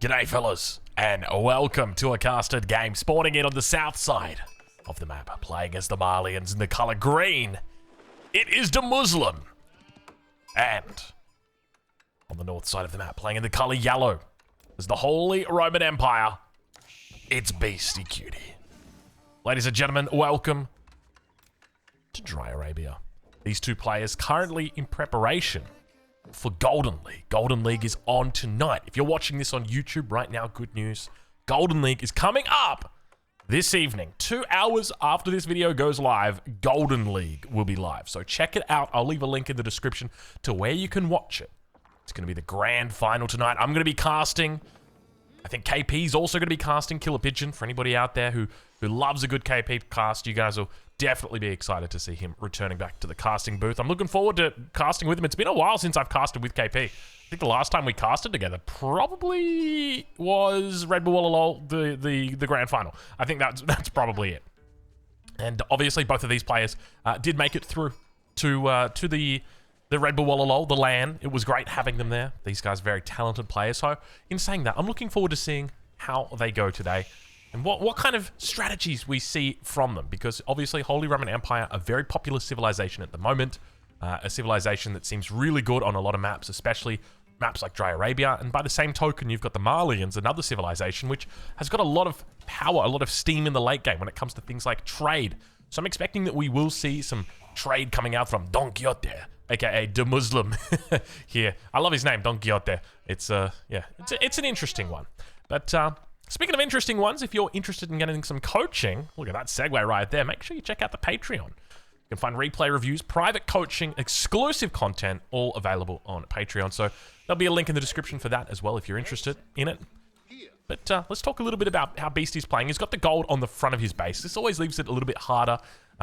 G'day fellas, and welcome to a casted game spawning in on the south side of the map, playing as the Malians in the colour green. It is the Muslim. And on the north side of the map, playing in the colour yellow, is the Holy Roman Empire. It's Beastyqt. Ladies and gentlemen, welcome to Dry Arabia. These two players currently in preparation for Golden League. Golden League is on tonight. If you're watching this on YouTube right now, good news. Golden League is coming up this evening. 2 hours after this video goes live, Golden League will be live. So check it out. I'll leave a link in the description to where you can watch it. It's going to be the grand final tonight. I'm going to be casting. I think KP's also going to be casting Killer Pigeon. For anybody out there who loves a good KP cast, you guys will definitely be excited to see him returning back to the casting booth. I'm looking forward to casting with him. It's been a while since I've casted with KP. I think the last time we casted together probably was Red Bull Lol, the grand final. I think that's probably it. And obviously both of these players did make it through to the Red Bull Lol, the LAN. It was great having them there. These guys are very talented players. So in saying that, I'm looking forward to seeing how they go today and what kind of strategies we see from them, because obviously Holy Roman Empire, a very popular civilization at the moment, a civilization that seems really good on a lot of maps, especially maps like Dry Arabia. And by the same token, you've got the Malians, another civilization which has got a lot of power, a lot of steam in the late game when it comes to things like trade. So I'm expecting that we will see some trade coming out from Don Quixote, aka the Muslim here. I love his name, Don Quixote. It's it's an interesting one. But speaking of interesting ones, if you're interested in getting some coaching, look at that segue right there, make sure you check out the Patreon. You can find replay reviews, private coaching, exclusive content, all available on Patreon. So there'll be a link in the description for that as well if you're interested in it. But let's talk a little bit about how Beasty's playing. He's got the gold on the front of his base. This always leaves it a little bit harder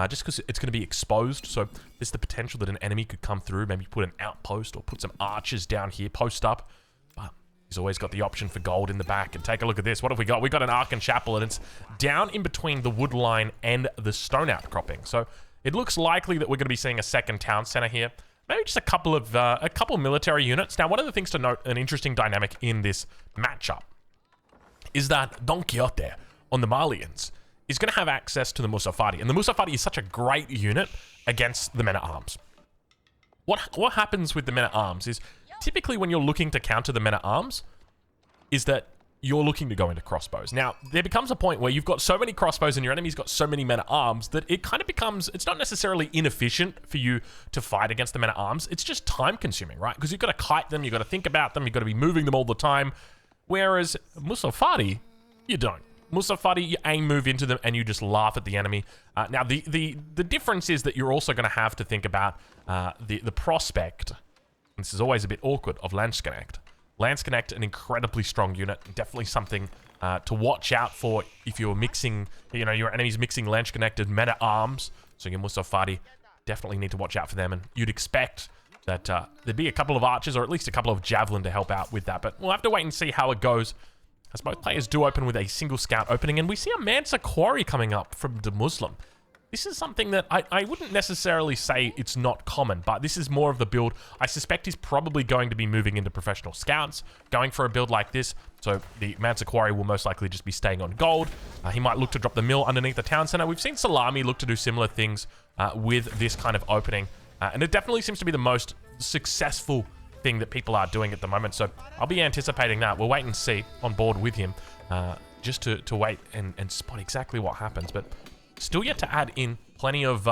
just because it's going to be exposed. So there's the potential that an enemy could come through, maybe put an outpost or put some archers down here, post up. But he's always got the option for gold in the back. And take a look at this. What have we got? We've got an Ark and Chapel, and it's down in between the wood line and the stone outcropping. So it looks likely that we're going to be seeing a second town center here. Maybe just a couple of military units. Now, one of the things to note, an interesting dynamic in this matchup, is that Don Quixote on the Malians is going to have access to the Musafati. And the Musafati is such a great unit against the men-at-arms. What happens with the men-at-arms is typically when you're looking to counter the men-at-arms is that you're looking to go into crossbows. Now, there becomes a point where you've got so many crossbows and your enemy's got so many men-at-arms that it kind of becomes, it's not necessarily inefficient for you to fight against the men-at-arms. It's just time-consuming, right? Because you've got to kite them, you've got to think about them, you've got to be moving them all the time. Whereas Musafati, you don't. Musafati, you aim, move into them, and you just laugh at the enemy. Now, the difference is that you're also going to have to think about the prospect, and this is always a bit awkward, of Beastyqt. Beastyqt, an incredibly strong unit, definitely something to watch out for if you're mixing, your enemy's mixing Beastyqt and men-at-arms. So your Musafati, definitely need to watch out for them, and you'd expect that there'd be a couple of archers or at least a couple of javelin to help out with that. But we'll have to wait and see how it goes, as both players do open with a single scout opening. And we see a Mansa quarry coming up from the Muslim. This is something that I wouldn't necessarily say it's not common, but this is more of the build. I suspect he's probably going to be moving into professional scouts, going for a build like this. So the Mansa quarry will most likely just be staying on gold. He might look to drop the mill underneath the town center. We've seen Salami look to do similar things with this kind of opening. And it definitely seems to be the most successful thing that people are doing at the moment. So I'll be anticipating that. We'll wait and see on board with him just to wait and spot exactly what happens. But still yet to add in plenty of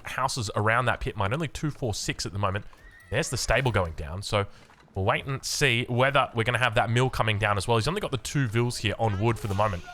houses around that pit mine. Only 2, 4, 6 at the moment. There's the stable going down. So we'll wait and see whether we're going to have that mill coming down as well. He's only got the 2 vills here on wood for the moment.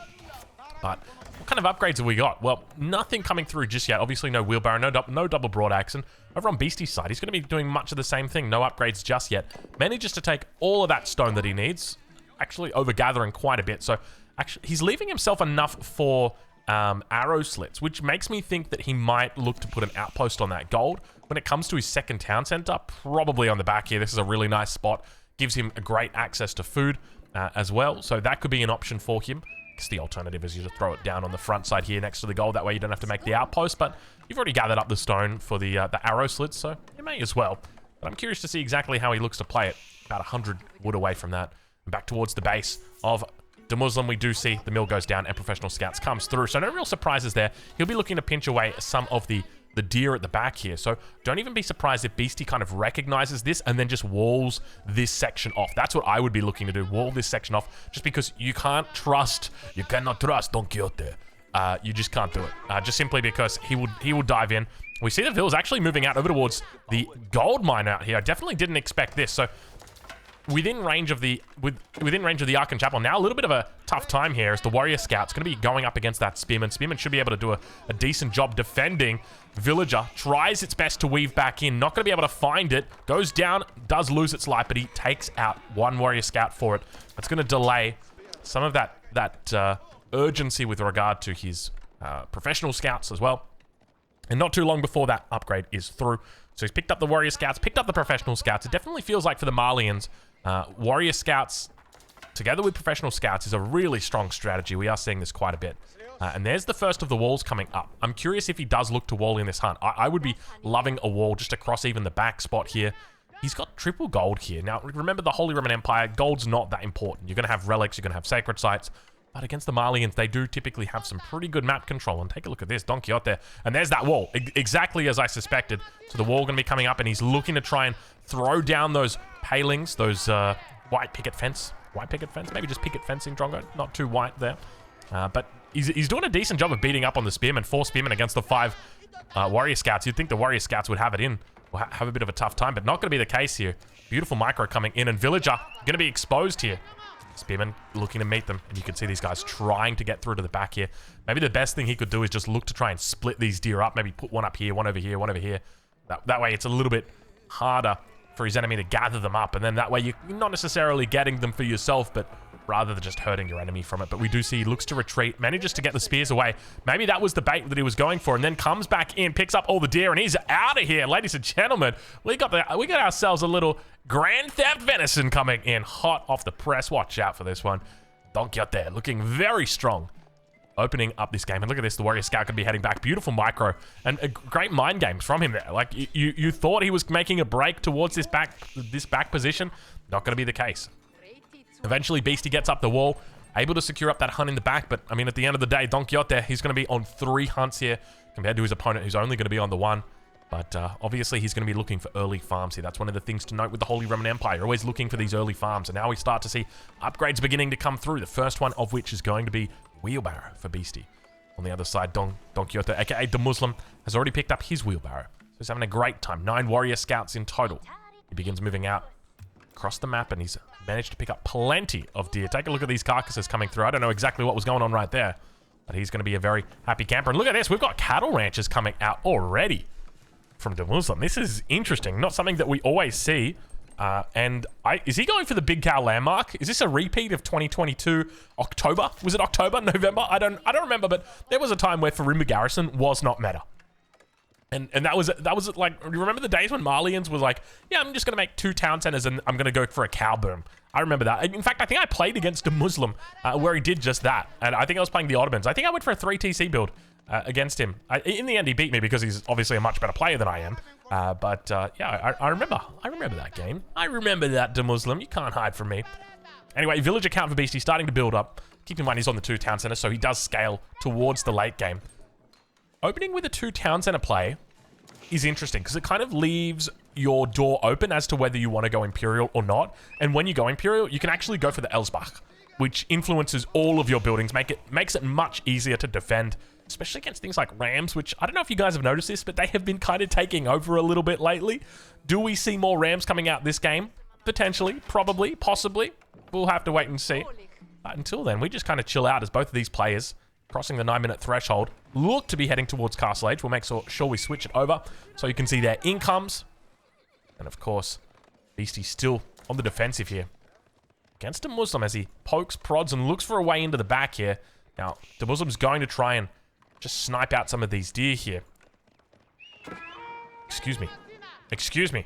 But what kind of upgrades have we got? Well, nothing coming through just yet. Obviously, no wheelbarrow, no double broad axe. And over on Beasty's side, he's going to be doing much of the same thing. No upgrades just yet. Manages to take all of that stone that he needs, actually overgathering quite a bit. So actually, he's leaving himself enough for arrow slits, which makes me think that he might look to put an outpost on that gold. When it comes to his second town center, probably on the back here. This is a really nice spot. Gives him a great access to food as well. So that could be an option for him. Because the alternative is you just throw it down on the front side here next to the gold. That way you don't have to make the outpost. But you've already gathered up the stone for the arrow slits, so you may as well. But I'm curious to see exactly how he looks to play it. About 100 wood away from that. Back towards the base of the Muslim, we do see the mill goes down and Professional Scouts comes through. So no real surprises there. He'll be looking to pinch away some of the deer at the back here. So don't even be surprised if Beasty kind of recognizes this and then just walls this section off. That's what I would be looking to do, wall this section off, just because you cannot trust Don Quixote. You just can't do it. Just simply because he will dive in. We see the Vills actually moving out over towards the gold mine out here. I definitely didn't expect this. So within range of the Archon Chapel. Now a little bit of a tough time here as the Warrior Scout's going to be going up against that Spearman. Spearman should be able to do a decent job defending. Villager tries its best to weave back in. Not going to be able to find it. Goes down, does lose its life, but he takes out one Warrior Scout for it. That's going to delay some of that urgency with regard to his Professional Scouts as well. And not too long before that upgrade is through. So he's picked up the Warrior Scouts, picked up the Professional Scouts. It definitely feels like for the Malians, Warrior Scouts together with Professional Scouts is a really strong strategy. We are seeing this quite a bit. And there's the first of the walls coming up. I'm curious if he does look to wall in this hunt. I would be loving a wall just across even the back spot here. He's got triple gold here. Now, remember the Holy Roman Empire, gold's not that important. You're going to have relics, you're going to have sacred sites. But against the Malians, they do typically have some pretty good map control. And take a look at this, Don Quixote. And there's that wall, exactly as I suspected. So the wall going to be coming up, and he's looking to try and throw down those palings, those white picket fence. White picket fence? Maybe just picket fencing, Drongo. Not too white there. But he's doing a decent job of beating up on the Spearmen. 4 Spearmen against the 5 Warrior Scouts. You'd think the Warrior Scouts would have it in, or have a bit of a tough time, but not going to be the case here. Beautiful micro coming in, and Villager going to be exposed here. Spearman looking to meet them, and you can see these guys trying to get through to the back here. Maybe the best thing he could do is just look to try and split these deer up. Maybe put one up here, one over here, one over here. That way it's a little bit harder for his enemy to gather them up, and then that way you're not necessarily getting them for yourself, but rather than just hurting your enemy from it. But we do see he looks to retreat, manages to get the spears away. Maybe that was the bait that he was going for, and then comes back in, picks up all the deer, and he's out of here. Ladies and gentlemen, we got ourselves a little Grand Theft Venison coming in hot off the press. Watch out for this one. Don Quixote looking very strong, opening up this game. And look at this, the Warrior Scout could be heading back. Beautiful micro and great mind games from him there. Like you thought he was making a break towards this back position. Not going to be the case. Eventually, Beasty gets up the wall, able to secure up that hunt in the back. But, I mean, at the end of the day, Don Quixote, he's going to be on 3 hunts here compared to his opponent, who's only going to be on the 1. But, obviously, he's going to be looking for early farms here. That's one of the things to note with the Holy Roman Empire. You're always looking for these early farms. And now we start to see upgrades beginning to come through. The first one of which is going to be Wheelbarrow for Beasty. On the other side, Don Quixote, a.k.a. the Muslim, has already picked up his Wheelbarrow. So he's having a great time. 9 Warrior Scouts in total. He begins moving out across the map, and he's managed to pick up plenty of deer. Take a look at these carcasses coming through. I don't know exactly what was going on right there, but he's going to be a very happy camper. And look at this. We've got cattle ranches coming out already from the Muslim. This is interesting. Not something that we always see. Is he going for the big cow landmark? Is this a repeat of 2022 October? Was it October, November? I don't remember, but there was a time where Farimba Garrison was not meta. And that was like, you remember the days when Malians was like, yeah, I'm just going to make 2 town centers and I'm going to go for a cow boom. I remember that. In fact, I think I played against a Muslim where he did just that. And I think I was playing the Ottomans. I think I went for a 3 TC build against him. In the end, he beat me because he's obviously a much better player than I am. Yeah, I remember that game. I remember that, the Muslim. You can't hide from me. Anyway, village account for Beastie starting to build up. Keep in mind he's on the 2 town centers, so he does scale towards the late game. Opening with a 2 town center play is interesting because it kind of leaves your door open as to whether you want to go Imperial or not. And when you go Imperial, you can actually go for the Elsbach, which influences all of your buildings, makes it much easier to defend, especially against things like Rams, which I don't know if you guys have noticed this, but they have been kind of taking over a little bit lately. Do we see more Rams coming out this game? Potentially, probably, possibly. We'll have to wait and see. But until then, we just kind of chill out as both of these players, crossing the 9-minute threshold, look to be heading towards Castle Age. We'll make sure we switch it over so you can see their incomes. And of course, Beastie's still on the defensive here against a Muslim as he pokes, prods, and looks for a way into the back here. Now, the Muslim's going to try and just snipe out some of these deer here. Excuse me. Excuse me.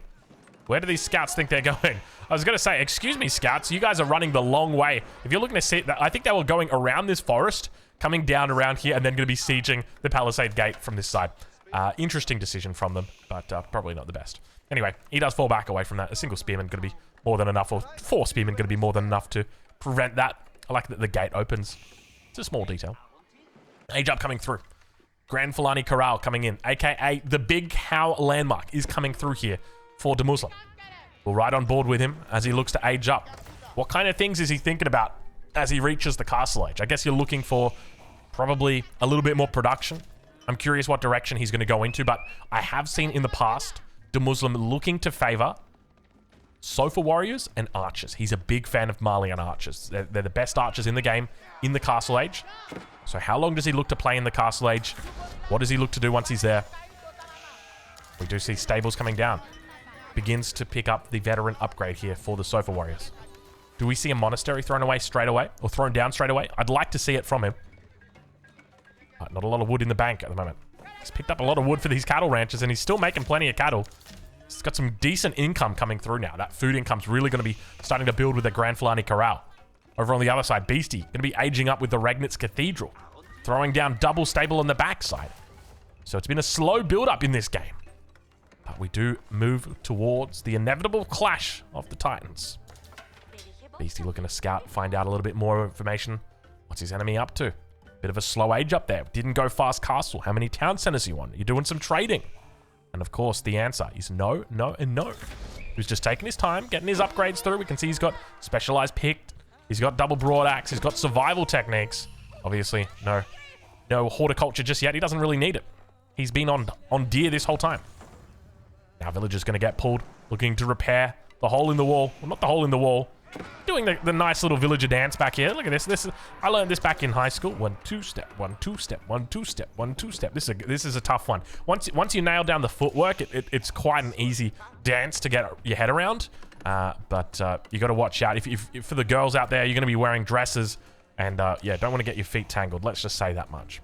Where do these scouts think they're going? I was going to say, excuse me, scouts. You guys are running the long way. If you're looking to see that, I think they were going around this forest, coming down around here, and then going to be sieging the Palisade Gate from this side. Interesting decision from them, but probably not the best. Anyway, he does fall back away from that. A single spearman going to be more than enough, or 4 spearmen going to be more than enough to prevent that. I like that the gate opens. It's a small detail. Age up coming through. Grand Fulani Corral coming in, aka the Big How landmark is coming through here for the Muslim. We're right on board with him as he looks to age up. What kind of things is he thinking about as he reaches the castle age? I guess you're looking for probably a little bit more production. I'm curious what direction he's going to go into, but I have seen in the past the Muslim looking to favor Sofa warriors and archers. He's a big fan of Malian archers. They're the best archers in the game in the castle age. So how long does he look to play in the castle age? What does he look to do once he's there? We do see stables coming down. Begins to pick up the veteran upgrade here for the Sofa warriors. Do we see a monastery thrown away straight away? Or thrown down straight away? I'd like to see it from him. Not a lot of wood in the bank at the moment. He's picked up a lot of wood for these cattle ranches, and he's still making plenty of cattle. He's got some decent income coming through now. That food income's really going to be starting to build with the Grand Fulani Corral. Over on the other side, Beastyqt going to be aging up with the Regnitz Cathedral, throwing down double stable on the backside. So it's been a slow build-up in this game. But we do move towards the inevitable clash of the Titans. Beastyqt looking to scout, find out a little bit more information. What's his enemy up to? Bit of a slow age up there. Didn't go fast castle. How many town centers you want? You're doing some trading. And of course, the answer is no, no, and no. He's just taking his time, getting his upgrades through. We can see he's got specialized picked. He's got double broad axe. He's got survival techniques. Obviously, no horticulture just yet. He doesn't really need it. He's been on deer this whole time. Now villager's going to get pulled, looking to repair the hole in the wall. Well, not the hole in the wall. Doing the nice little villager dance back here. Look at this. I learned this back in high school. 1 2 step, 1 2 step, 1 2 step, 1 2 step. This is a tough one. Once you nail down the footwork, it's quite an easy dance to get your head around. But you got to watch out. If for the girls out there, you're going to be wearing dresses, and yeah, don't want to get your feet tangled. Let's just say that much.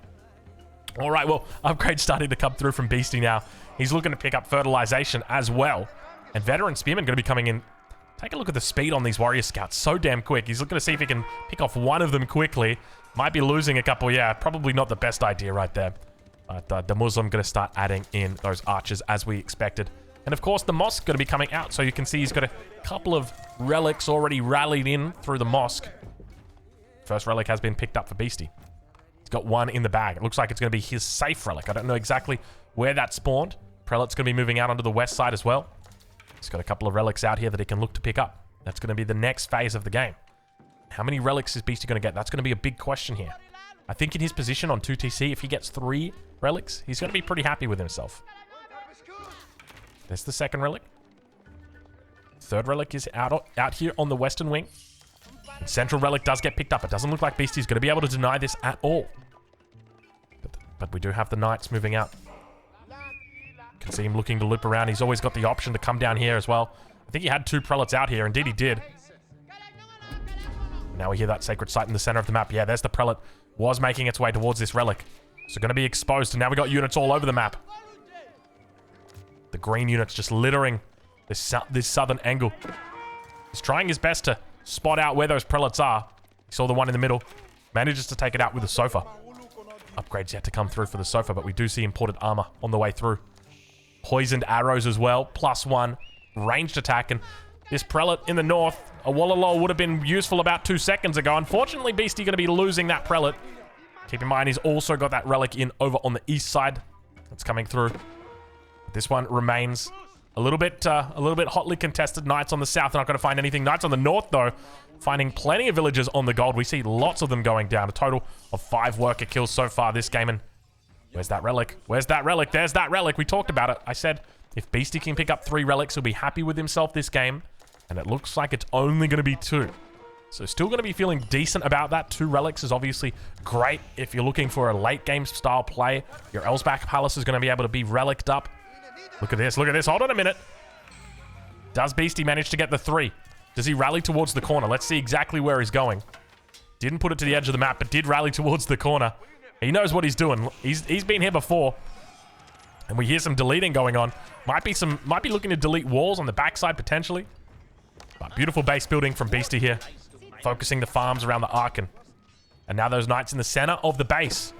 All right, well, upgrade starting to come through from Beastyqt now. He's looking to pick up fertilization as well, and veteran spearman going to be coming in. Take a look at the speed on these warrior scouts. So damn quick. He's looking to see if he can pick off one of them quickly. Might be losing a couple. Yeah, probably not the best idea right there. But the Muslim going to start adding in those archers as we expected. And of course, the mosque going to be coming out. So you can see he's got a couple of relics already rallied in through the mosque. First relic has been picked up for Beastyqt. He's got one in the bag. It looks like it's going to be his safe relic. I don't know exactly where that spawned. Prelate's going to be moving out onto the west side as well. He's got a couple of relics out here that he can look to pick up. That's going to be the next phase of the game. How many relics is Beastyqt going to get? That's going to be a big question here. I think in his position on 2TC, if he gets 3 relics, he's going to be pretty happy with himself. There's the second relic. Third relic is out here on the western wing. Central relic does get picked up. It doesn't look like Beastyqt's going to be able to deny this at all. But we do have the knights moving out. Can see him looking to loop around. He's always got the option to come down here as well. I think he had 2 prelates out here. Indeed, he did. Now we hear that sacred site in the center of the map. Yeah, there's the prelate. Was making its way towards this relic. So going to be exposed. And now we got units all over the map. The green units just littering this southern angle. He's trying his best to spot out where those prelates are. He saw the one in the middle. Manages to take it out with the sofa. Upgrades yet to come through for the sofa, but we do see imported armor on the way through. Poisoned arrows as well, +1 ranged attack, and this prelate in the north, a Wallalol would have been useful about 2 seconds ago. Unfortunately, Beastyqt going to be losing that prelate. Keep in mind, he's also got that relic in over on the east side. That's coming through. This one remains a little bit hotly contested. Knights on the south are not going to find anything. Knights on the north, though, finding plenty of villagers on the gold. We see lots of them going down. A total of 5 worker kills so far this game, and where's that relic? Where's that relic? There's that relic. We talked about it. I said if Beastyqt can pick up 3 relics, he'll be happy with himself this game. And it looks like it's only going to be 2. So still going to be feeling decent about that. 2 relics is obviously great if you're looking for a late game style play. Your Elsbach Palace is going to be able to be reliced up. Look at this. Look at this. Hold on a minute. Does Beastyqt manage to get the 3? Does he rally towards the corner? Let's see exactly where he's going. Didn't put it to the edge of the map, but did rally towards the corner. He knows what he's doing. He's been here before. And we hear some deleting going on. Might be looking to delete walls on the backside potentially. But beautiful base building from Beastyqt here. Focusing the farms around the Archon. And now those knights in the center of the base.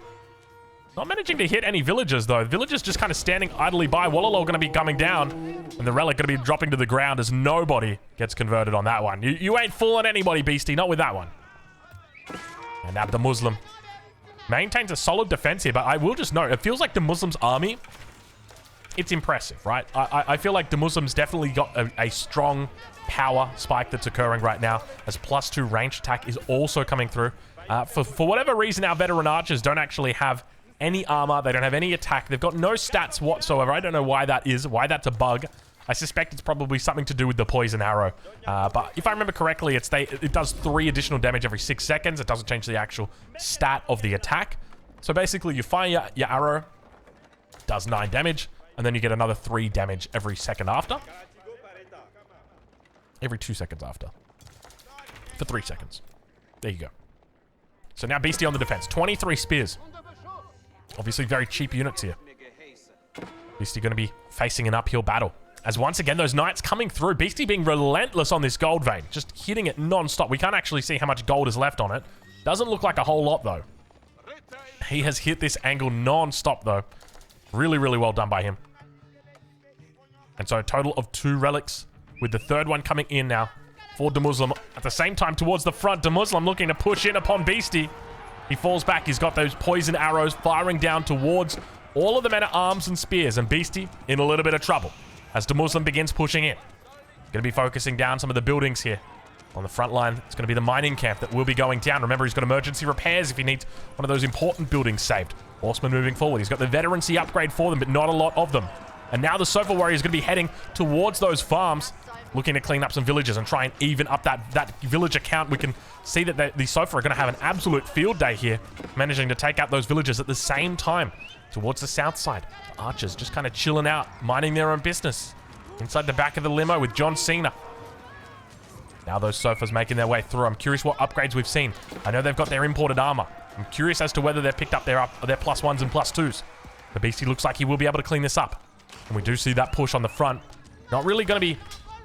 Not managing to hit any villagers, though. Villagers just kind of standing idly by. Wallalol going to be coming down, and the relic going to be dropping to the ground as nobody gets converted on that one. You ain't fooling anybody, Beasty. Not with that one. And Abd the Muslim maintains a solid defense here, but I will just note, it feels like the Muslim's army, it's impressive, right? I feel like the Muslim's definitely got a strong power spike that's occurring right now, as +2 ranged attack is also coming through. For whatever reason, our veteran archers don't actually have any armor. They don't have any attack. They've got no stats whatsoever. I don't know why that is, why that's a bug. I suspect it's probably something to do with the poison arrow. But if I remember correctly, it does 3 additional damage every 6 seconds. It doesn't change the actual stat of the attack. So basically, you fire your arrow, does 9 damage, and then you get another 3 damage every second after. Every 2 seconds after. For 3 seconds. There you go. So now Beastie on the defense. 23 spears. Obviously very cheap units here. Beastie going to be facing an uphill battle. As once again, those knights coming through. Beastie being relentless on this gold vein. Just hitting it non-stop. We can't actually see how much gold is left on it. Doesn't look like a whole lot, though. He has hit this angle non-stop, though. Really, really well done by him. And so a total of 2 relics, with the 3rd one coming in now for the Muslim. At the same time, towards the front, the Muslim looking to push in upon Beastie. He falls back. He's got those poison arrows firing down towards all of the men at arms and spears. And Beastie in a little bit of trouble as the Muslim begins pushing in. Going to be focusing down some of the buildings here. On the front line, it's going to be the mining camp that will be going down. Remember, he's got emergency repairs if he needs one of those important buildings saved. Horseman moving forward. He's got the veterancy upgrade for them, but not a lot of them. And now the Sofa Warrior is going to be heading towards those farms, looking to clean up some villages and try and even up that villager count. We can see that the Sofa are going to have an absolute field day here, managing to take out those villages at the same time towards the south side. The archers just kind of chilling out, minding their own business. Inside the back of the limo with John Cena. Now those Sofas making their way through. I'm curious what upgrades we've seen. I know they've got their imported armor. I'm curious as to whether they've picked up their +1s and +2s. The Beastie looks like he will be able to clean this up. And we do see that push on the front. Not really going to be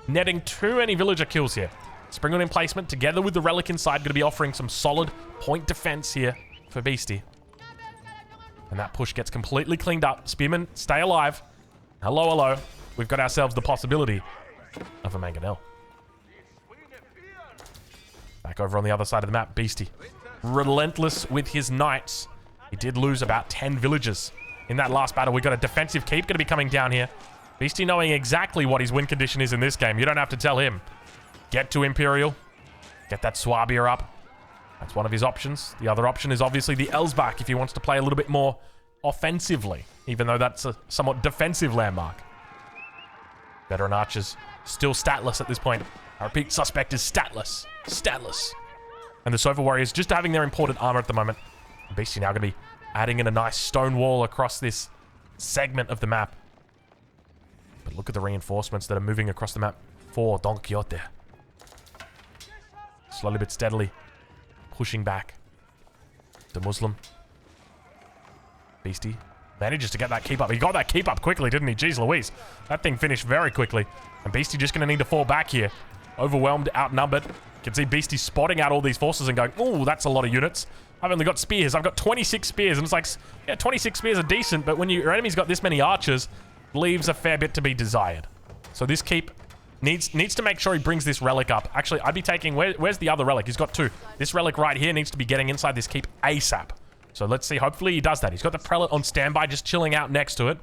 netting too many villager kills here. Springwood in placement together with the relic inside, going to be offering some solid point defense here for Beastie. And that push gets completely cleaned up. Spearmen, stay alive. Hello, hello. We've got ourselves the possibility of a mangonel. Back over on the other side of the map, Beastie. Relentless with his knights. He did lose about 10 villagers in that last battle. We got a defensive keep going to be coming down here. Beastie knowing exactly what his win condition is in this game. You don't have to tell him. Get to Imperial. Get that Swabia up. That's one of his options. The other option is obviously the Elsbach if he wants to play a little bit more offensively, even though that's a somewhat defensive landmark. Veteran archers still statless at this point. I repeat, suspect is statless. Statless. And the Sofa Warriors just having their imported armor at the moment. Beastie now going to be adding in a nice stone wall across this segment of the map. But look at the reinforcements that are moving across the map for Don Quixote. Slowly but steadily pushing back. The Muslim. Beastie manages to get that keep up. He got that keep up quickly, didn't he? Jeez Louise. That thing finished very quickly. And Beastie just going to need to fall back here. Overwhelmed, outnumbered. You can see Beastie spotting out all these forces and going, oh, that's a lot of units. I've only got spears. I've got 26 spears. And it's like, yeah, 26 spears are decent, but when your enemy's got this many archers, leaves a fair bit to be desired. So this keep needs to make sure he brings this relic up. Actually, I'd be taking... Where's the other relic? He's got 2. This relic right here needs to be getting inside this keep ASAP. So let's see. Hopefully he does that. He's got the prelate on standby, just chilling out next to it.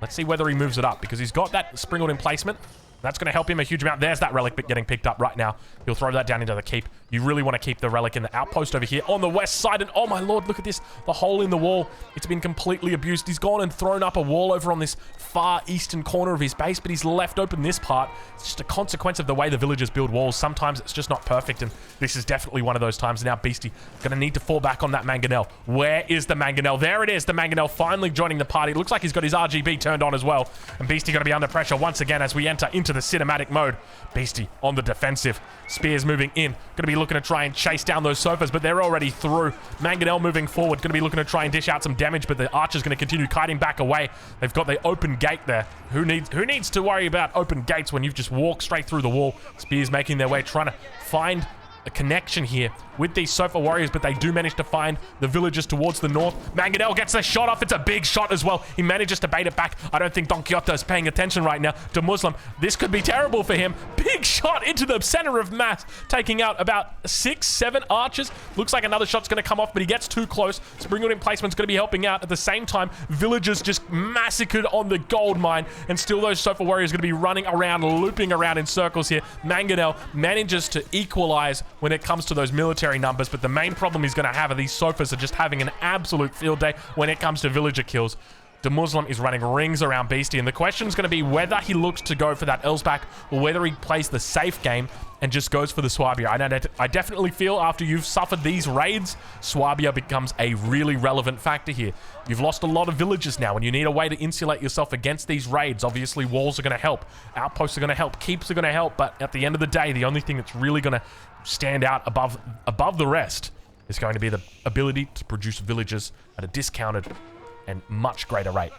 Let's see whether he moves it up, because he's got that Springwood in placement. That's going to help him a huge amount. There's that relic getting picked up right now. He'll throw that down into the keep. You really want to keep the relic in the outpost over here on the west side. And oh my lord, look at this. The hole in the wall. It's been completely abused. He's gone and thrown up a wall over on this far eastern corner of his base, but he's left open this part. It's just a consequence of the way the villagers build walls. Sometimes it's just not perfect, and this is definitely one of those times. Now Beastie going to need to fall back on that mangonel. Where is the mangonel? There it is. The mangonel finally joining the party. It looks like he's got his RGB turned on as well. And Beastie going to be under pressure once again as we enter into the cinematic mode. Beastie on the defensive. Spears moving in. Going to be looking to try and chase down those Sofas, but they're already through. Mangonel moving forward. Going to be looking to try and dish out some damage, but the Archer's going to continue kiting back away. They've got the open gate there. Who needs to worry about open gates when you've just walked straight through the wall? Spears making their way, trying to find a connection here with these Sofa warriors, but they do manage to find the villagers towards the north. Mangonel gets the shot off. It's a big shot as well. He manages to bait it back. I don't think Don Quixote is paying attention right now to Muslim. This could be terrible for him. Big shot into the center of mass, taking out about 6, 7 archers. Looks like another shot's going to come off, but he gets too close. Springwood Emplacement's going to be helping out. At the same time, villagers just massacred on the gold mine, and still those Sofa warriors are going to be running around, looping around in circles here. Mangonel manages to equalize when it comes to those military numbers, but the main problem he's going to have are these Sofas are just having an absolute field day when it comes to villager kills. The Muslim is running rings around Beasty, and the question is going to be whether he looks to go for that Elsbach or whether he plays the safe game and just goes for the Swabia. I definitely feel after you've suffered these raids, Swabia becomes a really relevant factor here. You've lost a lot of villagers now, and you need a way to insulate yourself against these raids. Obviously, walls are going to help. Outposts are going to help. Keeps are going to help. But at the end of the day, the only thing that's really going to stand out above the rest is going to be the ability to produce villagers at a discounted and much greater rate.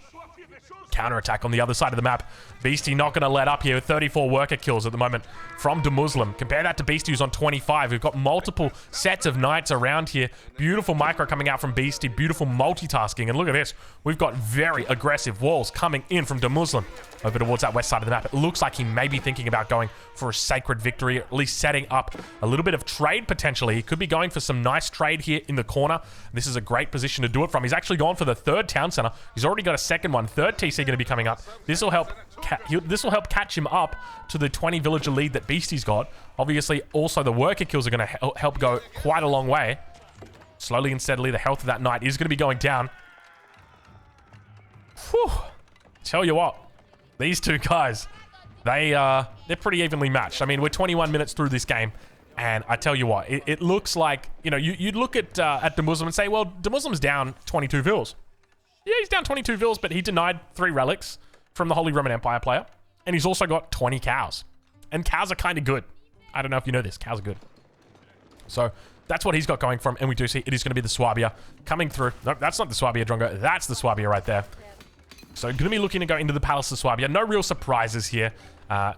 Counterattack on the other side of the map. Beasty not going to let up here with 34 worker kills at the moment from the Muslim. Compare that to Beasty, who's on 25. We've got multiple sets of knights around here. Beautiful micro coming out from Beasty. Beautiful multitasking. And look at this. We've got very aggressive walls coming in from the Muslim over towards that west side of the map. It looks like he may be thinking about going for a sacred victory, at least setting up a little bit of trade potentially. He could be going for some nice trade here in the corner. This is a great position to do it from. He's actually gone for the 3rd town center. He's already got a second one. 3rd TC going to be coming up. This will help catch him up to the 20 villager lead that Beasty's got. Obviously, also the worker kills are going to help go quite a long way. Slowly and steadily, the health of that knight is going to be going down. Whew. Tell you what, these two guys, they're pretty evenly matched. I mean, we're 21 minutes through this game, and I tell you what, it looks like, you know, you'd look at the Muslim and say, well, the Muslim's down 22 vills. Yeah, he's down 22 vills, but he denied 3 relics from the Holy Roman Empire player, and he's also got 20 cows. And cows are kind of good. I don't know if you know this. Cows are good. So that's what he's got going for him, and we do see it is going to be the Swabia coming through. Nope, that's not the Swabia, Drongo. That's the Swabia right there. So going to be looking to go into the Palace of Swabia. No real surprises here,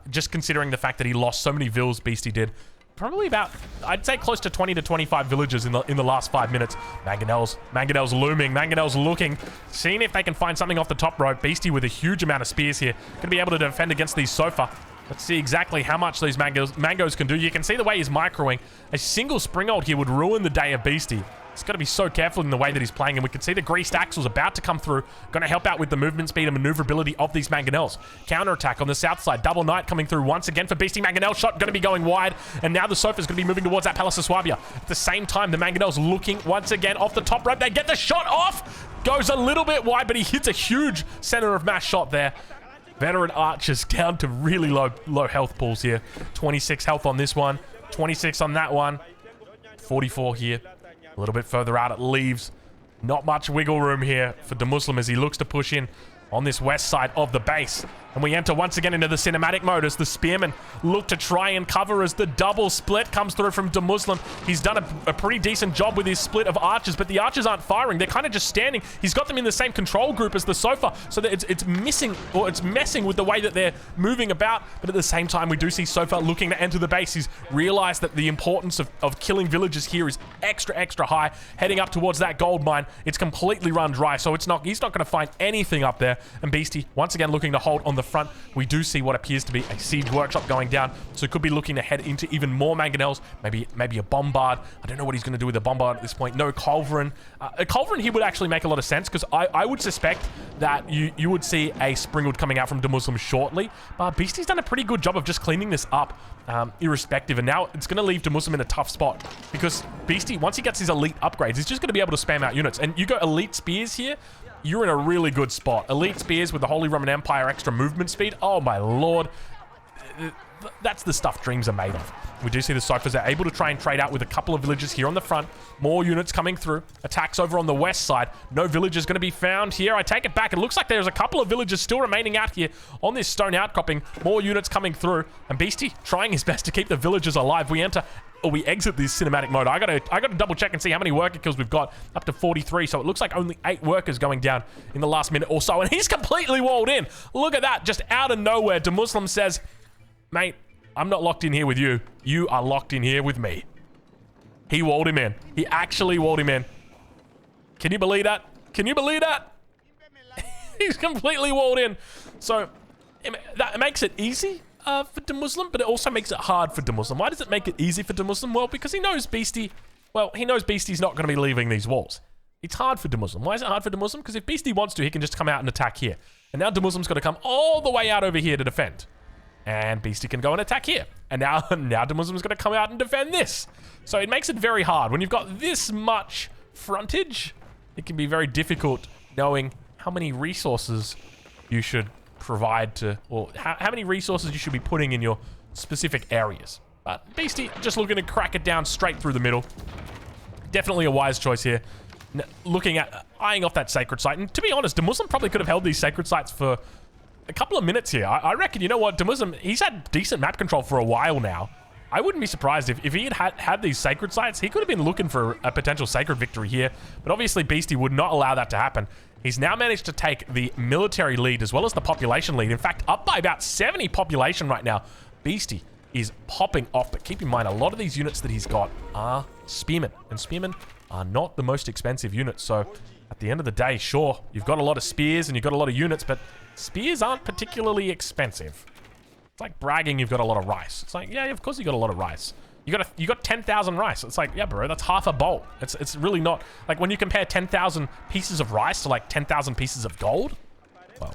just considering the fact that he lost so many vills, Beasty did. Probably about, I'd say close to 20 to 25 villagers in the last 5 minutes. Mangonel's looming. Mangonel's looking, seeing if they can find something off the top rope. Beasty with a huge amount of spears here. Going to be able to defend against these Sofa. Let's see exactly how much these mangoes can do. You can see the way he's microing. A single spring ult here would ruin the day of Beasty. He's got to be so careful in the way that he's playing, and we can see the greased axles about to come through. Going to help out with the movement speed and maneuverability of these Mangonels. Counterattack on the south side. Double Knight coming through once again for Beasty. Mangonel shot going to be going wide, and now the Sofa's going to be moving towards that Palace of Swabia. At the same time, the Mangonels looking once again off the top rope. They get the shot off. Goes a little bit wide, but he hits a huge center of mass shot there. Veteran archers down to really low health pools here. 26 health on this one. 26 on that one. 44 here. A little bit further out it leaves. Not much wiggle room here for the Muslim as he looks to push in on this west side of the base. And we enter once again into the cinematic mode as the spearmen look to try and cover as the double split comes through from the Muslim. He's done a pretty decent job with his split of archers, but the archers aren't firing. They're kind of just standing. He's got them in the same control group as the Sofa, so that it's missing, or it's messing with the way that they're moving about. But at the same time, we do see Sofa looking to enter the base. He's realized that the importance of killing villagers here is extra high. Heading up towards that gold mine, it's completely run dry, so he's not going to find anything up there. And Beasty once again looking to hold on the front. We do see what appears to be a siege workshop going down, so could be looking to head into even more Mangonels, maybe a bombard. I don't know what he's going to do with a bombard at this point. No Culverin. A Culverin here would actually make a lot of sense, because I would suspect that you would see a Springwood coming out from the Muslim shortly, but Beasty's done a pretty good job of just cleaning this up, irrespective, and now it's going to leave the Muslim in a tough spot, because Beasty, once he gets his elite upgrades, he's just going to be able to spam out units, and you go elite spears here, you're in a really good spot. Elite spears with the Holy Roman Empire extra movement speed. Oh my lord. That's the stuff dreams are made of. We do see the Sofas are able to try and trade out with a couple of villagers here on the front. More units coming through. Attacks over on the west side. No villagers going to be found here. I take it back. It looks like there's a couple of villagers still remaining out here on this stone outcropping. More units coming through. And Beasty trying his best to keep the villagers alive. We exit this cinematic mode. I gotta double check and see how many worker kills we've got. Up to 43, so it looks like only 8 workers going down in the last minute or so, and he's completely walled in. Look at that, just out of nowhere. The Muslim says, mate, I'm not locked in here with you. You are locked in here with me. He walled him in. He actually walled him in. Can you believe that? Can you believe that? He's completely walled in. So that makes it easy for Muslim, but it also makes it hard for Muslim. Why does it make it easy for Muslim? Well, because he knows Beasty. Well, he knows Beasty's not going to be leaving these walls. It's hard for Muslim. Why is it hard for Muslim? Because if Beasty wants to, he can just come out and attack here. And now Muslim's got to come all the way out over here to defend. And Beasty can go and attack here. And now Muslim's going to come out and defend this. So it makes it very hard. When you've got this much frontage, it can be very difficult knowing how many resources you should provide to, or how many resources you should be putting in your specific areas. But Beasty just looking to crack it down straight through the middle. Definitely a wise choice here. Looking at eyeing off that sacred site. And to be honest, Muslim probably could have held these sacred sites for a couple of minutes here. I reckon, you know what, Muslim, he's had decent map control for a while now. I wouldn't be surprised if he had these sacred sites. He could have been looking for a potential sacred victory here. But obviously, Beasty would not allow that to happen. He's now managed to take the military lead as well as the population lead. In fact, up by about 70 population right now. Beasty is popping off. But keep in mind, a lot of these units that he's got are spearmen. And spearmen are not the most expensive units. So at the end of the day, sure, you've got a lot of spears and you've got a lot of units, but spears aren't particularly expensive. It's like bragging you've got a lot of rice. It's like, yeah, of course you got a lot of rice. You got 10,000 rice. It's like, yeah, bro, that's half a bowl. It's really not like when you compare 10,000 pieces of rice to like 10,000 pieces of gold. Well,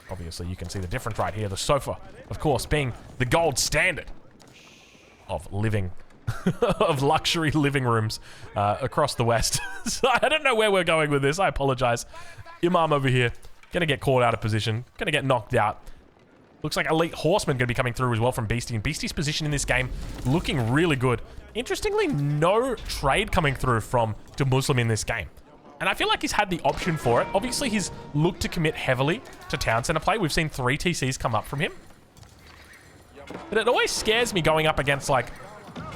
obviously you can see the difference right here. The sofa, of course, being the gold standard of living, of luxury living rooms across the West. So I don't know where we're going with this. I apologize. Imam over here, gonna get caught out of position, gonna get knocked out. Looks like Elite Horseman going to be coming through as well from Beasty. And Beasty's position in this game looking really good. Interestingly, no trade coming through from Muslim in this game. And I feel like he's had the option for it. Obviously, he's looked to commit heavily to town center play. We've seen 3 TCs come up from him. But it always scares me going up against, like,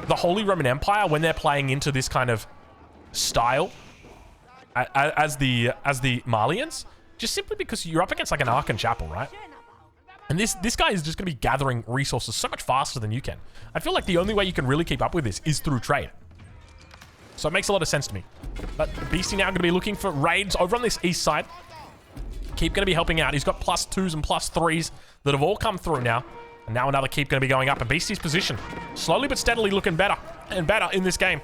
the Holy Roman Empire when they're playing into this kind of style as the Malians. Just simply because you're up against, like, an Arkan Chapel, right? And this guy is just going to be gathering resources so much faster than you can. I feel like the only way you can really keep up with this is through trade. So it makes a lot of sense to me. But Beasty now going to be looking for raids over on this east side. Keep going to be helping out. He's got +2s and +3s that have all come through now. And now another Keep going to be going up. And Beasty's position slowly but steadily looking better and better in this game.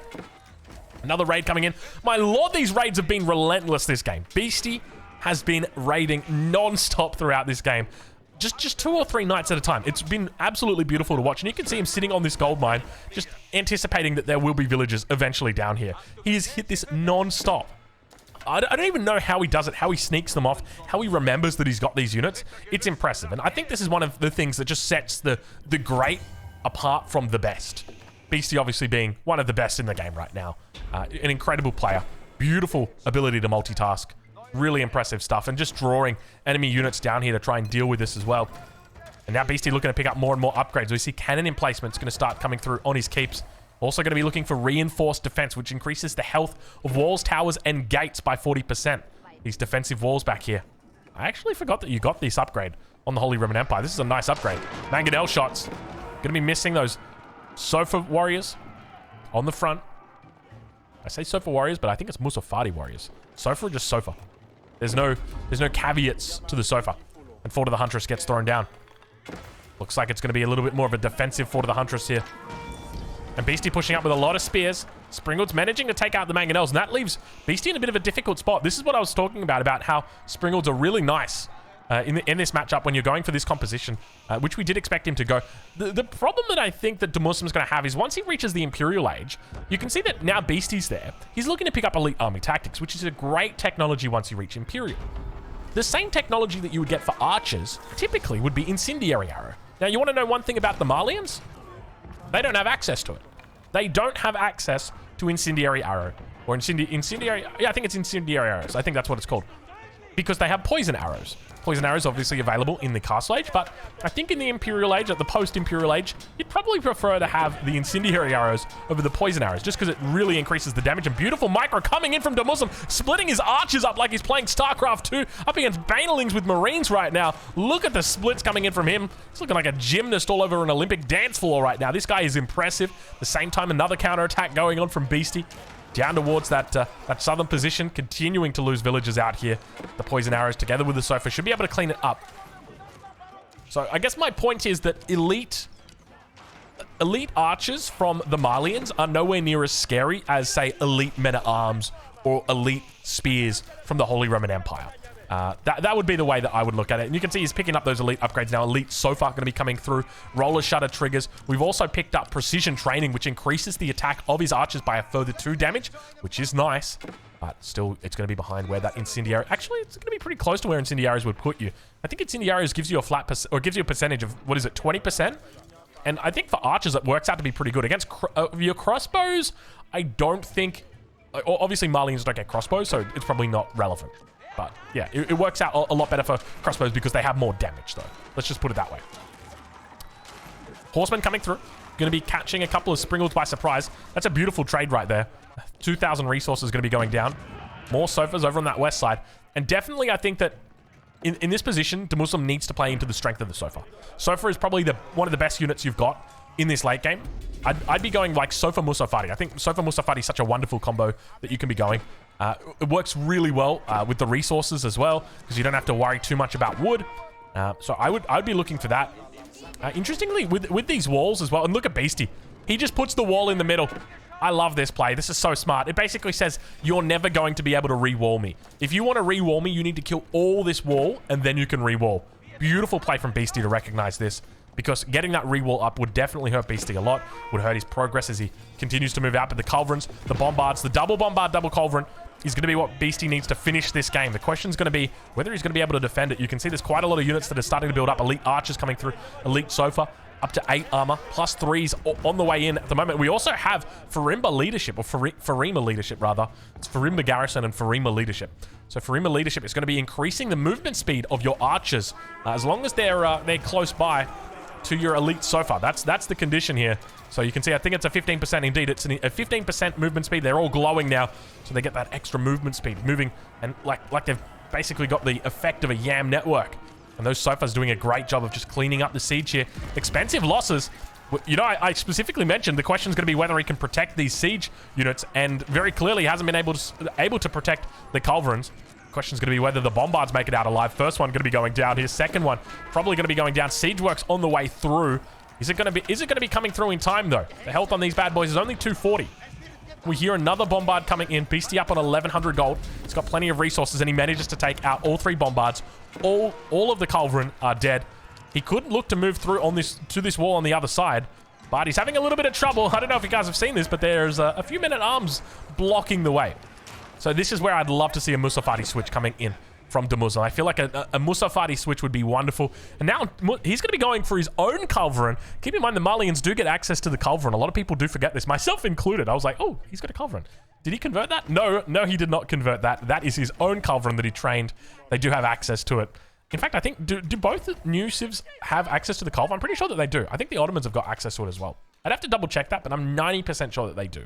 Another raid coming in. My lord, these raids have been relentless this game. Beasty has been raiding non-stop throughout this game. Just 2 or 3 nights at a time. It's been absolutely beautiful to watch. And you can see him sitting on this gold mine, just anticipating that there will be villagers eventually down here. He has hit this non-stop. I don't even know how he does it, how he sneaks them off, how he remembers that he's got these units. It's impressive. And I think this is one of the things that just sets the great apart from the best. Beasty obviously being one of the best in the game right now. An incredible player. Beautiful ability to multitask. Really impressive stuff, and just drawing enemy units down here to try and deal with this as well. And now Beasty looking to pick up more and more upgrades. We see cannon emplacements going to start coming through on his keeps. Also going to be looking for reinforced defense, which increases the health of walls, towers, and gates by 40%. These defensive walls back here. I actually forgot that you got this upgrade on the Holy Roman Empire. This is a nice upgrade. Mangonel shots. Going to be missing those Sofa warriors on the front. I say Sofa warriors, but I think it's Musafadi warriors. Sofa or just Sofa? There's no caveats to the Sofa. And Fort of the Huntress gets thrown down. Looks like it's going to be a little bit more of a defensive Fort of the Huntress here. And Beasty pushing up with a lot of spears. Springald's managing to take out the Mangonels, and that leaves Beasty in a bit of a difficult spot. This is what I was talking about how Springalds are really nice in this matchup when you're going for this composition, which we did expect him to go. The problem that I think that Muslim's going to have is once he reaches the Imperial Age, you can see that now Beasty's there. He's looking to pick up Elite Army Tactics, which is a great technology once you reach Imperial. The same technology that you would get for archers typically would be Incendiary Arrow. Now, you want to know one thing about the Malians? They don't have access to it. They don't have access to Incendiary Arrow. Or Incendiary... Yeah, I think it's Incendiary Arrows. I think that's what it's called. because they have poison arrows. Poison arrows obviously available in the Castle Age, but I think in the Imperial Age, at the post-Imperial Age, you'd probably prefer to have the incendiary arrows over the poison arrows, just because it really increases the damage. And beautiful micro coming in from Muslim, splitting his archers up like he's playing StarCraft 2, up against Banelings with Marines right now. Look at the splits coming in from him. He's looking like a gymnast all over an Olympic dance floor right now. This guy is impressive. At the same time, another counterattack going on from Beastyqt. Down towards that southern position, continuing to lose villagers out here. The poison arrows together with the sofa should be able to clean it up. So I guess my point is that elite archers from the Malians are nowhere near as scary as, say, elite men-at-arms or elite spears from the Holy Roman Empire. That would be the way that I would look at it. And you can see he's picking up those elite upgrades now. Elite sofa going to be coming through. Roller shutter triggers. We've also picked up precision training, which increases the attack of his archers by a further 2 damage, which is nice. But still, it's going to be behind where that incendiary... Actually, it's going to be pretty close to where incendiaries would put you. I think incendiaries gives you a flat... or gives you a percentage of, what is it, 20%? And I think for archers, it works out to be pretty good. Against your crossbows, I don't think... Obviously, Malians don't get crossbows, so it's probably not relevant. But yeah, it works out a lot better for crossbows because they have more damage, though. Let's just put it that way. Horsemen coming through. Going to be catching a couple of Springles by surprise. That's a beautiful trade right there. 2,000 resources going to be going down. More sofas over on that west side. And definitely, I think that in this position, Muslim needs to play into the strength of the sofa. Sofa is probably one of the best units you've got in this late game. I'd be going like Sofa Musafati. I think Sofa Musafati is such a wonderful combo that you can be going. It works really well with the resources as well, because you don't have to worry too much about wood. So I'd be looking for that. Interestingly, with these walls as well, and look at Beastyqt. He just puts the wall in the middle. I love this play. This is so smart. It basically says, you're never going to be able to re-wall me. If you want to re-wall me, you need to kill all this wall, and then you can re-wall. Beautiful play from Beastyqt to recognize this, because getting that re-wall up would definitely hurt Beastyqt a lot, would hurt his progress as he continues to move out. But the Culverins, the Bombards, the double Bombard, double Culverin is going to be what Beastyqt needs to finish this game. The question's going to be whether he's going to be able to defend it. You can see there's quite a lot of units that are starting to build up. Elite Archers coming through, Elite Sofa, up to 8 armor, plus 3s on the way in at the moment. We also have Farimba leadership, or Farima leadership, rather. It's Farimba Garrison and Farima leadership. So Farima leadership is going to be increasing the movement speed of your archers, as long as they're close by to your elite sofa. That's the condition here. So you can see, I think it's a 15% indeed. It's a 15% movement speed. They're all glowing now, so they get that extra movement speed, moving, and like they've basically got the effect of a YAM network. And those sofas doing a great job of just cleaning up the siege here. Expensive losses. You know, I specifically mentioned the question is going to be whether he can protect these siege units, and very clearly hasn't been able to protect the Culverins. Question is going to be whether the Bombards make it out alive. First one going to be going down here. Second one probably going to be going down. Siege works on the way through. Is it going to be coming through in time, though? The health on these bad boys is only 240. We hear another Bombard coming in. Beastyqt up on 1,100 gold. He's got plenty of resources, and he manages to take out all 3 Bombards. All of the Culverin are dead. He could look to move through to this wall on the other side, but he's having a little bit of trouble. I don't know if you guys have seen this, but there's a few men-at-arms blocking the way. So this is where I'd love to see a Musafati switch coming in from Muslim. I feel like a Musafati switch would be wonderful. And now he's going to be going for his own Culverin. Keep in mind, the Malians do get access to the Culverin. A lot of people do forget this, myself included. I was like, oh, he's got a Culverin. Did he convert that? No, he did not convert that. That is his own Culverin that he trained. They do have access to it. In fact, I think, do both new civs have access to the Culverin? I'm pretty sure that they do. I think the Ottomans have got access to it as well. I'd have to double check that, but I'm 90% sure that they do.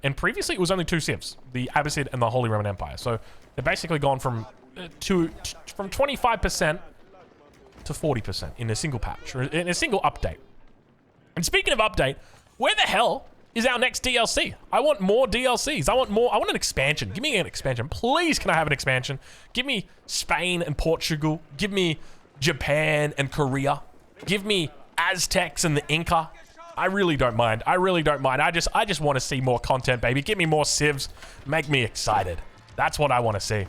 And previously, it was only 2 civs, the Abbasid and the Holy Roman Empire. So they've basically gone from 25% to 40% in a single patch, or in a single update. And speaking of update, where the hell is our next DLC? I want more DLCs. I want an expansion. Give me an expansion. Please, can I have an expansion? Give me Spain and Portugal. Give me Japan and Korea. Give me Aztecs and the Inca. I really don't mind. I just want to see more content, baby. Give me more civs. Make me excited. That's what I want to see.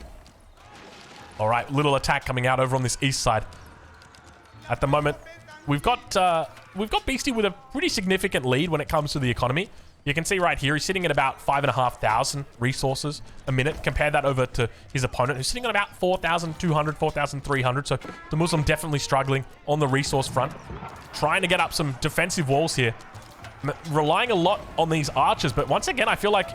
All right, little attack coming out over on this east side. At the moment, we've got Beastyqt with a pretty significant lead when it comes to the economy. You can see right here, he's sitting at about 5,500 resources a minute. Compare that over to his opponent, who's sitting at about 4,200, 4,300. So the Muslim definitely struggling on the resource front. Trying to get up some defensive walls here. Relying a lot on these archers. But once again, I feel like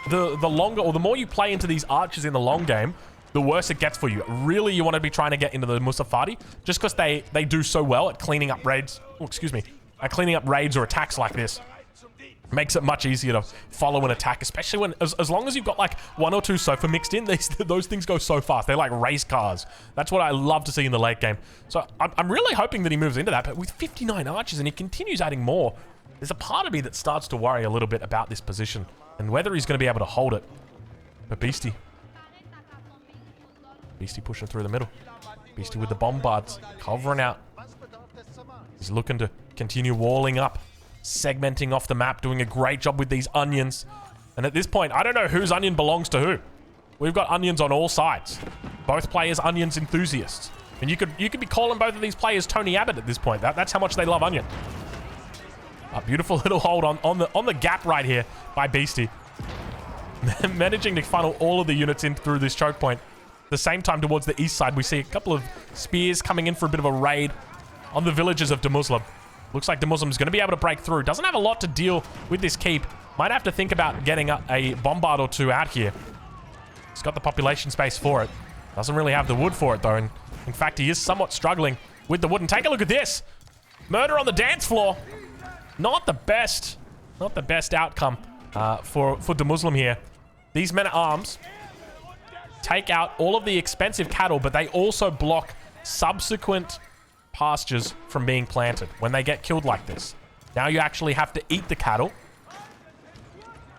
the longer, or the more you play into these archers in the long game, the worse it gets for you. Really, you want to be trying to get into the Musafati just because they do so well at cleaning up raids. Oh, excuse me. At cleaning up raids or attacks like this. Makes it much easier to follow an attack, especially when, as long as you've got like 1 or 2 Sofa mixed in, those things go so fast. They're like race cars. That's what I love to see in the late game. So I'm really hoping that he moves into that, but with 59 archers and he continues adding more, there's a part of me that starts to worry a little bit about this position and whether he's going to be able to hold it. But Beasty pushing through the middle. Beasty with the bombards, covering out. He's looking to continue walling up. Segmenting off the map, doing a great job with these onions. And at this point, I don't know whose onion belongs to who. We've got onions on all sides. Both players onions enthusiasts. And you could be calling both of these players Tony Abbott at this point. That's how much they love onion. A beautiful little hold on the gap right here by Beasty. Managing to funnel all of the units in through this choke point. At the same time, towards the east side, we see a couple of spears coming in for a bit of a raid on the villages of Muslim. Looks like Muslim's going to be able to break through. Doesn't have a lot to deal with this keep. Might have to think about getting a bombard or 2 out here. He's got the population space for it. Doesn't really have the wood for it, though. And in fact, he is somewhat struggling with the wood. And take a look at this. Murder on the dance floor. Not the best outcome for Muslim here. These men-at-arms take out all of the expensive cattle, but they also block subsequent pastures from being planted when they get killed like this. Now you actually have to eat the cattle.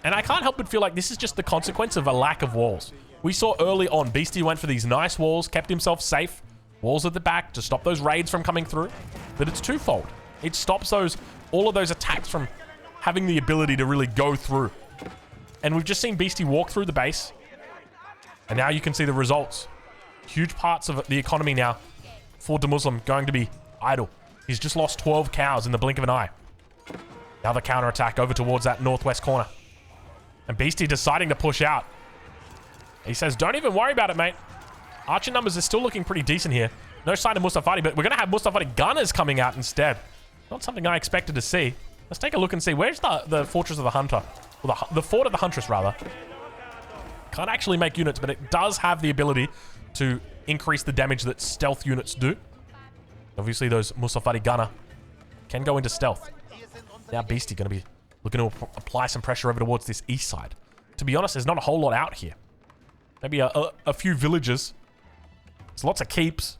And I can't help but feel like this is just the consequence of a lack of walls. We saw early on, Beasty went for these nice walls, kept himself safe. Walls at the back to stop those raids from coming through. But it's twofold. It stops all of those attacks from having the ability to really go through. And we've just seen Beasty walk through the base. And now you can see the results. Huge parts of the economy now for Muslim going to be idle. He's just lost 12 cows in the blink of an eye. Now the counterattack over towards that northwest corner. And Beasty deciding to push out. He says, don't even worry about it, mate. Archer numbers are still looking pretty decent here. No sign of Mustafati, but we're going to have Mustafati gunners coming out instead. Not something I expected to see. Let's take a look and see. Where's the Fortress of the Hunter? Or the Fort of the Huntress, rather. Can't actually make units, but it does have the ability to increase the damage that stealth units do. Obviously, those Mustafati gunner can go into stealth. Now Beasty going to be looking to apply some pressure over towards this east side. To be honest, there's not a whole lot out here. Maybe a few villages. There's lots of keeps.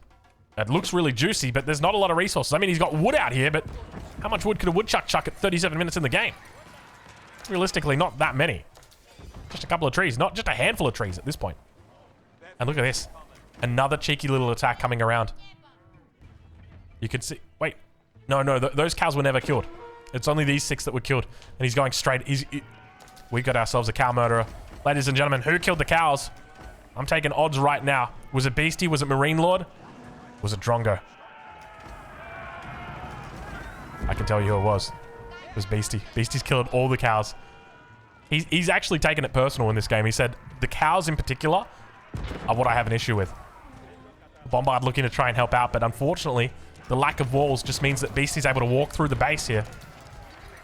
It looks really juicy, but there's not a lot of resources. I mean, he's got wood out here, but how much wood could a woodchuck chuck at 37 minutes in the game? Realistically, not that many. Just a couple of trees, not just a handful of trees at this point. And look at this. Another cheeky little attack coming around. You can see... Wait. No, those cows were never killed. It's only these 6 that were killed. And he's going straight... We got ourselves a cow murderer. Ladies and gentlemen, who killed the cows? I'm taking odds right now. Was it Beasty? Was it Marine Lord? Was it Drongo? I can tell you who it was. It was Beasty. Beasty's killed all the cows. He's actually taken it personal in this game. He said, the cows in particular are what I have an issue with. Bombard looking to try and help out, but unfortunately, the lack of walls just means that Beasty's able to walk through the base here.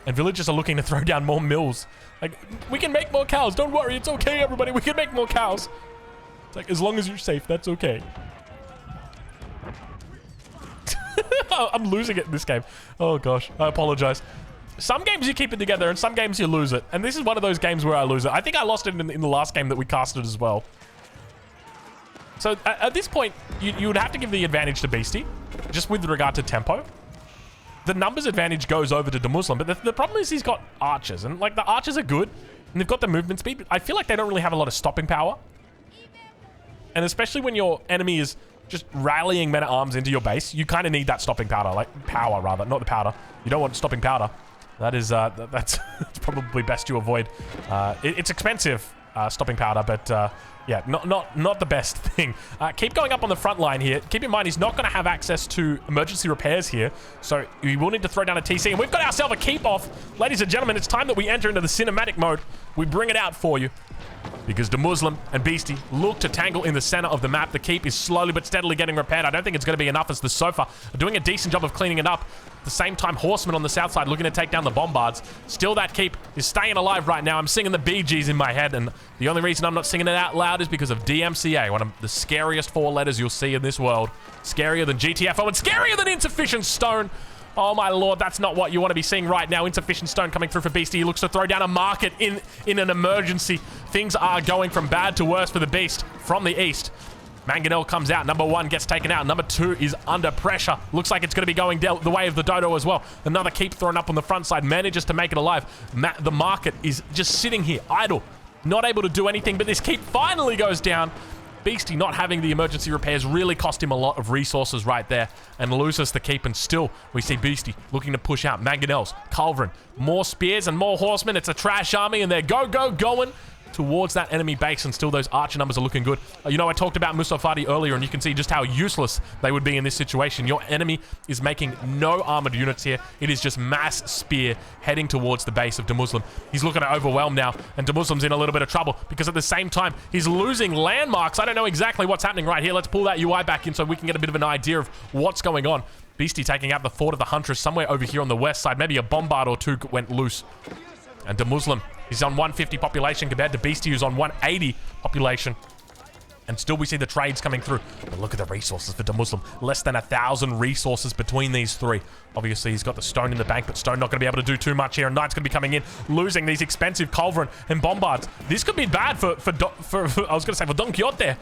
And villagers are looking to throw down more mills. Like, we can make more cows. Don't worry. It's okay, everybody. We can make more cows. It's like, as long as you're safe, that's okay. I'm losing it in this game. Oh, gosh. I apologize. Some games you keep it together, and some games you lose it. And this is one of those games where I lose it. I think I lost it in the last game that we casted as well. So, at this point, you would have to give the advantage to Beasty, just with regard to tempo. The numbers advantage goes over to Muslim, but the problem is he's got archers. And, like, the archers are good, and they've got the movement speed, but I feel like they don't really have a lot of stopping power. And especially when your enemy is just rallying men-at-arms into your base, you kind of need that stopping powder, like power rather, not the powder. You don't want stopping powder. That is, that's probably best you avoid. It's expensive, stopping powder, but yeah, not the best thing. Keep going up on the front line here. Keep in mind, he's not going to have access to emergency repairs here, so we will need to throw down a TC, and we've got ourselves a keep off. Ladies and gentlemen, it's time that we enter into the cinematic mode. We bring it out for you. because the Muslim and Beasty look to tangle in the center of the map. The keep is slowly but steadily getting repaired. I don't think it's going to be enough as the Sofa are doing a decent job of cleaning it up. At the same time, Horsemen on the south side looking to take down the Bombards. Still, that keep is staying alive right now. I'm singing the BGs in my head, and the only reason I'm not singing it out loud is because of DMCA, one of the scariest 4 letters you'll see in this world. Scarier than GTFO and scarier than Insufficient Stone. Oh my lord, that's not what you want to be seeing right now. Insufficient Stone coming through for Beasty. He looks to throw down a market in an emergency. Things are going from bad to worse for the Beast from the east. Mangonel comes out. Number 1 gets taken out. Number 2 is under pressure. Looks like it's going to be going the way of the Dodo as well. Another keep thrown up on the front side. Manages to make it alive. The market is just sitting here, idle. Not able to do anything, but this keep finally goes down. Beasty not having the emergency repairs really cost him a lot of resources right there and loses the keep, and still we see Beasty looking to push out Mangonels, Culverin, more spears and more horsemen. It's a trash army and they're going towards that enemy base, and still those archer numbers are looking good. You know, I talked about Musafadi earlier, and you can see just how useless they would be in this situation. Your enemy is making no armored units here. It is just mass spear heading towards the base of Demuslim. He's looking to overwhelm now, and Demuslim's in a little bit of trouble because at the same time, he's losing landmarks. I don't know exactly what's happening right here. Let's pull that UI back in so we can get a bit of an idea of what's going on. Beasty taking out the Fort of the Huntress somewhere over here on the west side. Maybe a bombard or 2 went loose. And Demuslim, he's on 150 population compared to Beasty, who's on 180 population. And still we see the trades coming through. But look at the resources for Demuslim. Less than 1,000 resources between these 3. Obviously, he's got the Stone in the bank, but Stone not going to be able to do too much here. And Knight's going to be coming in, losing these expensive Culverin and Bombards. This could be bad for I was going to say for Don Quixote.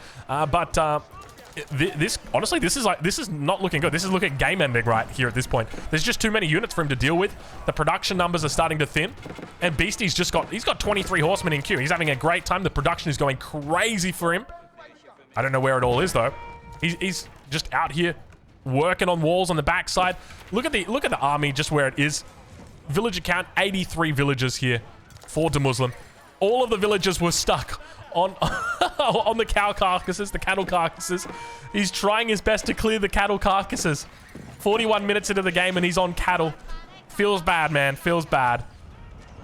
This honestly, this is not looking good. This is looking game ending right here at this point. There's just too many units for him to deal with. The production numbers are starting to thin, and Beasty's he's got 23 horsemen in queue. He's having a great time. The production is going crazy for him. I don't know where it all is though. He's just out here working on walls on the backside. Look at the army just where it is. Villager count 83 villagers here for Demuslim. All of the villagers were stuck on on the cow carcasses, the cattle carcasses. He's trying his best to clear the cattle carcasses. 41 minutes into the game and he's on cattle. Feels bad, man. Feels bad.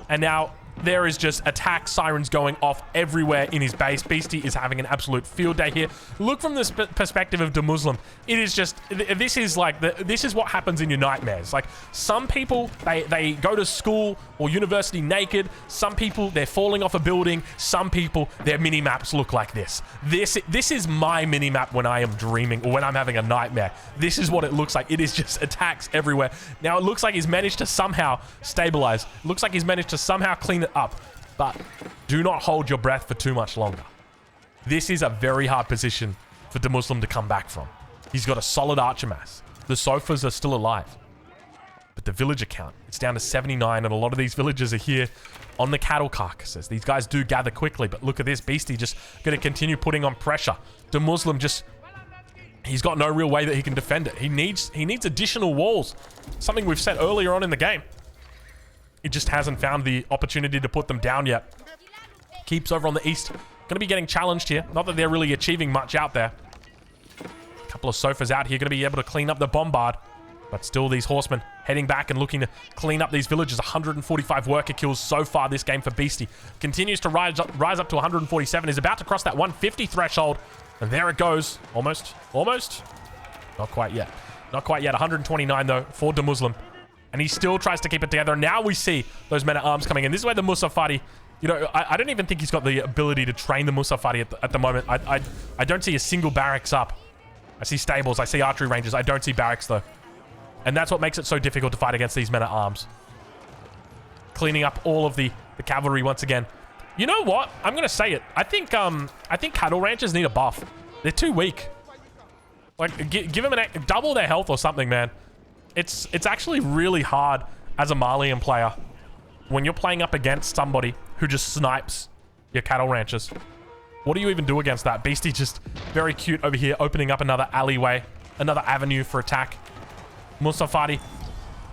And now there is just attack sirens going off everywhere in his base. Beasty is having an absolute field day here. Look from the perspective of Demuslim. It is just, this is what happens in your nightmares. Like, some people, they go to school or university naked. Some people, they're falling off a building. Some people, their mini-maps look like this. This is my mini-map when I am dreaming or when I'm having a nightmare. This is what it looks like. It is just attacks everywhere. Now, it looks like he's managed to somehow stabilize. It looks like he's managed to somehow clean it up, but do not hold your breath for too much longer. This is a very hard position for Demuslim to come back from. He's got a solid archer mass. The Sofas are still alive, but the villager count, it's down to 79, and a lot of these villagers are here on the cattle carcasses. These guys do gather quickly, but look at this. Beasty just going to continue putting on pressure. Demuslim just, he's got no real way that he can defend it. He needs additional walls, something we've said earlier on in the game. It just hasn't found the opportunity to put them down yet. Keeps over on the east. Going to be getting challenged here. Not that they're really achieving much out there. A couple of Sofas out here. Going to be able to clean up the bombard. But still these horsemen heading back and looking to clean up these villages. 145 worker kills so far this game for Beasty. Continues to rise up to 147. Is about to cross that 150 threshold. And there it goes. Almost. Not quite yet. Not quite yet. 129 though for Demuslim. And he still tries to keep it together. And now we see those men-at-arms coming in. This is where the Musafadi, you know, I don't even think he's got the ability to train the Musafadi at the moment. I don't see a single barracks up. I see stables. I see archery ranges. I don't see barracks, though. And that's what makes it so difficult to fight against these men-at-arms. Cleaning up all of the cavalry once again. You know what? I'm going to say it. I think cattle ranchers need a buff. They're too weak. Like, give them double their health or something, man. It's actually really hard as a Malian player when you're playing up against somebody who just snipes your cattle ranchers. What do you even do against that? Beasty just very cute over here, opening up another alleyway, another avenue for attack. Musafadi,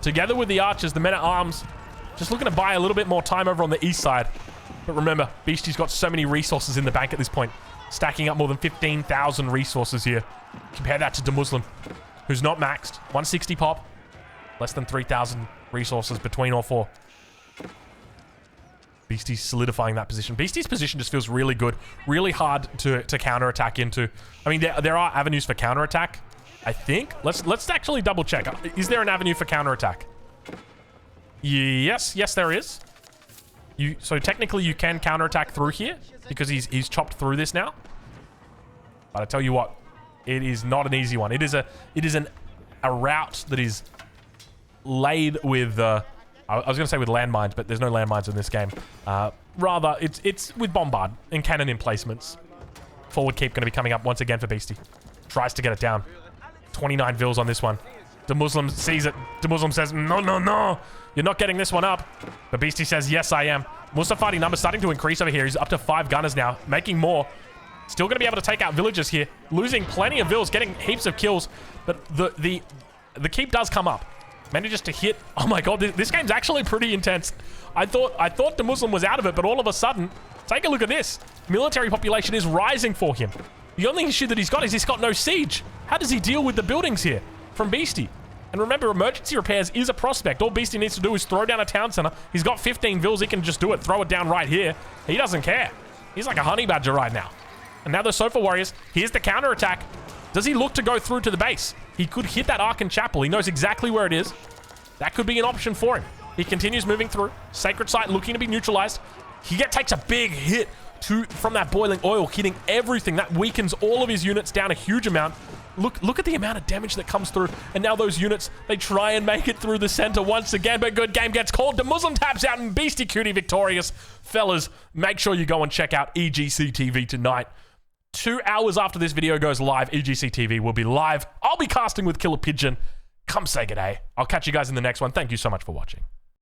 together with the archers, the men-at-arms, just looking to buy a little bit more time over on the east side. But remember, Beasty's got so many resources in the bank at this point, stacking up more than 15,000 resources here. Compare that to Demuslim, who's not maxed. 160 pop, less than 3,000 resources between all 4. Beasty's solidifying that position. Beasty's position just feels really good, really hard to counterattack into. I mean, there are avenues for counterattack, I think. Let's actually double check. Is there an avenue for counterattack? Yes, there is. So technically you can counterattack through here because he's chopped through this now. But I tell you what, it is not an easy one. It is a route that is laid with I was going to say with landmines, but there's no landmines in this game. Rather, it's with bombard and cannon emplacements. Forward keep going to be coming up once again for Beasty. Tries to get it down. 29 vils on this one. The Muslim sees it. The Muslim says, no. You're not getting this one up. But Beasty says, yes, I am. Mustafadi numbers starting to increase over here. He's up to 5 gunners now, making more. Still going to be able to take out villagers here. Losing plenty of vils, getting heaps of kills. But the keep does come up. Manages to hit. Oh my god, this game's actually pretty intense. I thought the Muslim was out of it, but all of a sudden, take a look at this. Military population is rising for him. The only issue that he's got is he's got no siege. How does he deal with the buildings here from Beasty? And remember, emergency repairs is a prospect. All Beasty needs to do is throw down a town center. He's got 15 vils. He can just do it. Throw it down right here. He doesn't care. He's like a honey badger right now. And now the Sofa Warriors. Here's the counterattack. Does he look to go through to the base? He could hit that Arkan Chapel. He knows exactly where it is. That could be an option for him. He continues moving through. Sacred Site looking to be neutralized. He takes a big hit from that boiling oil, hitting everything. That weakens all of his units down a huge amount. Look at the amount of damage that comes through. And now those units, they try and make it through the center once again. But good game gets called. The Muslim taps out and Beastyqt victorious. Fellas, make sure you go and check out EGC TV tonight. 2 hours after this video goes live, EGC TV will be live. I'll be casting with Killer Pigeon. Come say good day. I'll catch you guys in the next one. Thank you so much for watching.